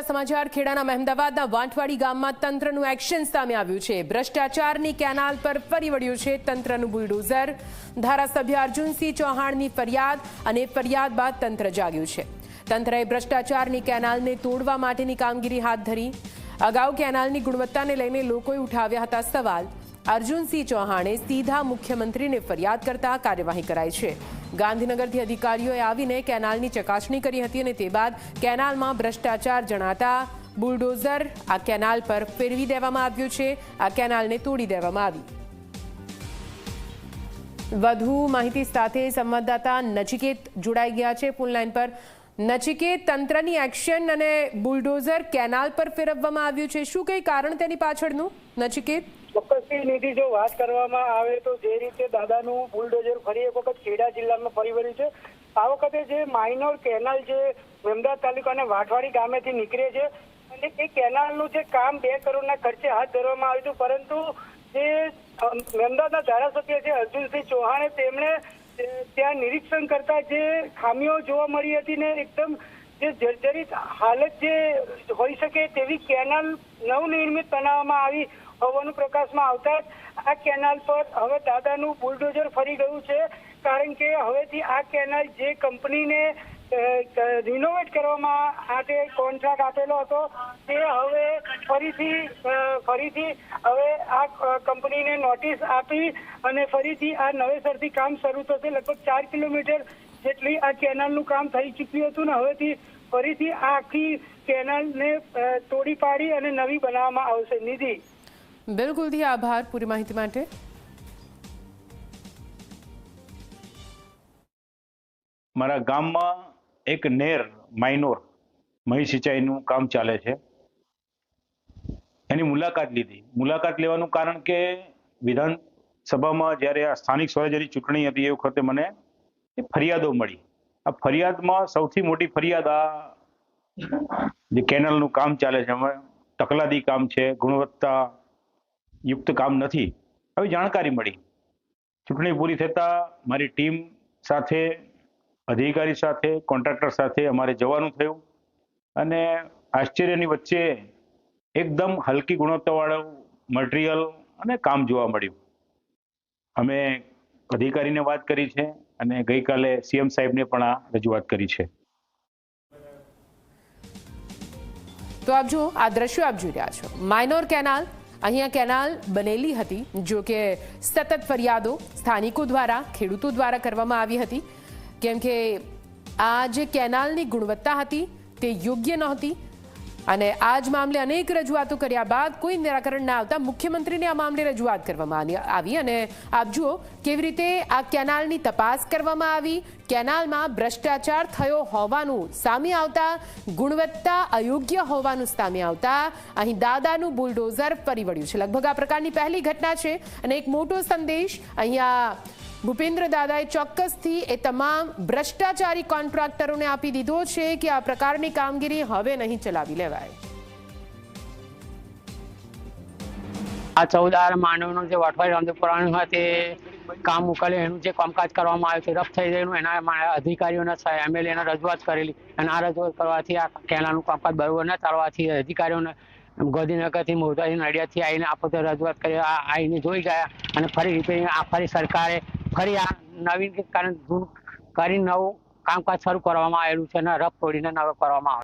સમાચાર ખેડાના મહેમદાવાદના વાંઠવાડી ગામમાં તંત્રનું એક્શન સામે આવ્યું છે। ભ્રષ્ટાચારની કેનાલ પર ફરી વળ્યું છે તંત્રનું બુલડોઝર। ધારાસભ્ય અર્જુનસિંહ ચૌહાણની ફરિયાદ અને ફરિયાદ બાદ તંત્ર જાગ્યું છે। તંત્રએ ભ્રષ્ટાચારની કેનાલને તોડવા માટેની કામગીરી હાથ ધરી। અગાઉ કેનાલની ગુણવત્તાને લઈને લોકોએ ઉઠાવ્યા હતા સવાલ। અર્જુનસિંહ ચૌહાણે સીધા મુખ્યમંત્રીને ફરિયાદ કરતા કાર્યવાહી કરાઈ છે। ગાંધીનગરથી અધિકારીઓએ આવીને કેનાલની ચકાસણી કરી હતી અને તે બાદ કેનાલમાં ભ્રષ્ટાચાર જણાતા બુલડોઝર આ કેનાલ પર ફેરવી દેવામાં આવ્યું છે। આ કેનાલને તોડી દેવામાં આવી। વધુ માહિતી સાથે સંવાદદાતા નચિકેત જોડાઈ ગયા છે ફોન લાઈન પર। નચિકેત, તંત્રની એક્શન અને બુલડોઝર કેનાલ પર ફેરવવામાં આવ્યું છે, શું કઈ કારણ તેની પાછળનું? નચિકેત, ચોક્કસથી નિધિ, જો વાત કરવામાં આવે તો જે રીતે દાદાનું બુલડોઝર ફરી એક વખત ખેડા જિલ્લામાં ફરી વળ્યું છે। આ વખતે જે માઇનોર કેનાલ જે મહેમદાવાદ તાલુકાના વાંઠવાડી ગામેથી નીકળે છે અને એ કેનાલનું જે કામ 2 કરોડના ખર્ચે હાથ ધરવામાં આવ્યું હતું, પરંતુ જે મહેમદાવાદના ધારાસભ્ય છે અર્જુનસિંહ ચૌહાણે તેમણે ત્યાં નિરીક્ષણ કરતા જે ખામીઓ જોવા મળી હતી ને એકદમ જે જર્જરિત હાલત જે હોઈ શકે તેવી કેનાલ નવનિર્મિત બનાવવામાં આવી હોવાનું પ્રકાશમાં આવતા આ કેનાલ પર હવે દાદાનું બુલડોઝર ફરી ગયું છે। કારણ કે હવેથી આ કેનાલ જે કંપનીને રિનોવેટ કરવામાં માટે કોન્ટ્રાક્ટ આપેલો હતો તે હવે ફરીથી હવે આ કંપનીને નોટિસ આપી અને ફરીથી આ નવેસરથી કામ શરૂ થશે। લગભગ 4 કિલોમીટર જેટલી આ કેનાલનું કામ થઈ ચૂક્યું હતું ને હવેથી ફરીથી આ આખી કેનાલને તોડી પાડી અને નવી બનાવવામાં આવશે। નિધિ, બિલકુલ જી, આભાર પૂરી માહિતી માટે। મારા ગામમાં એક નેર માઇનોર મહી સિંચાઈનું કામ ચાલે છે, એની મુલાકાત લીધી। મુલાકાત લેવાનું કારણ કે વિધાનસભામાં જ્યારે આ સ્થાનિક સ્વરાજ્યની ચૂંટણી હતી એ વખતે મને ફરિયાદો મળી। આ ફરિયાદમાં સૌથી મોટી ફરિયાદ આ જે કેનાલનું કામ ચાલે છે એમાં તકલાદી કામ છે, ગુણવત્તા યુક્ત કામ નથી, આવી જાણકારી મળી। ચૂંટણી પૂરી થતાં મારી ટીમ સાથે, અધિકારી સાથે, કોન્ટ્રાક્ટર સાથે અમારે જવાનું થયું અને આશ્ચર્યની વચ્ચે એકદમ હલકી ગુણવત્તાવાળું મટીરિયલ અને કામ જોવા મળ્યું। અમે અધિકારીને વાત કરી છે અને ગઈકાલે સીએમ સાહેબને પણ આ રજૂઆત કરી છે। તો આપ જુઓ, આ દ્રશ્યો આપ જોઈ રહ્યા છો। માઇનોર કેનાલ, અહીંયા કેનાલ બનેલી હતી, જો કે સતત ફરિયાદો સ્થાનિકો દ્વારા, ખેડૂતો દ્વારા કરવામાં આવી હતી, કેમ કે આ જે કેનાલની ગુણવત્તા હતી તે યોગ્ય નહોતી અને આ જ મામલે અનેક રજૂઆતો કર્યા બાદ કોઈ નિરાકરણ ના આવતા મુખ્યમંત્રીને આ મામલે રજૂઆત કરવામાં આવી અને આપ જુઓ કેવી રીતે આ કેનાલની તપાસ કરવામાં આવી। કેનાલમાં ભ્રષ્ટાચાર થયો હોવાનું સામે આવતા, ગુણવત્તા અયોગ્ય હોવાનું સામે આવતા અહીં દાદાનું બુલડોઝર ફરી વળ્યું છે। લગભગ આ પ્રકારની પહેલી ઘટના છે અને એક મોટો સંદેશ અહીંયા ભૂપેન્દ્ર દાદાએ ચોક્કસથી એ તમામ ભ્રષ્ટાચારી કોન્ટ્રાક્ટરોને આપી દીધો છે કે આ પ્રકારની કામગીરી હવે નહીં ચલાવી લેવાય। આ 14 માનવનું જે વાંઠવાડી રામદેવપુરાનું હોય તે કામ મોકલે એનું જે કામકાજ કરવામાં આવ્યું છે રફ થઈ ગયું। એના અધિકારીઓને એમએલએને રજૂઆત કરેલી અને આ રજૂઆત કરવાથી આ કેનાલનું કામકાજ બરોબર ન ચાલવાથી અધિકારીઓને ગાંધીનગરથી, મોરબી, નડિયાદથી આવીને આપો રજૂઆત કરી, આવીને જોઈ ગયા અને ફરી રિપેરિંગ ફરી સરકારે ફરી આ નવીનીકરણ કરી નવું કામકાજ શરૂ કરવામાં આવેલું છે અને રફ તોડીને નવું કરવામાં આવે।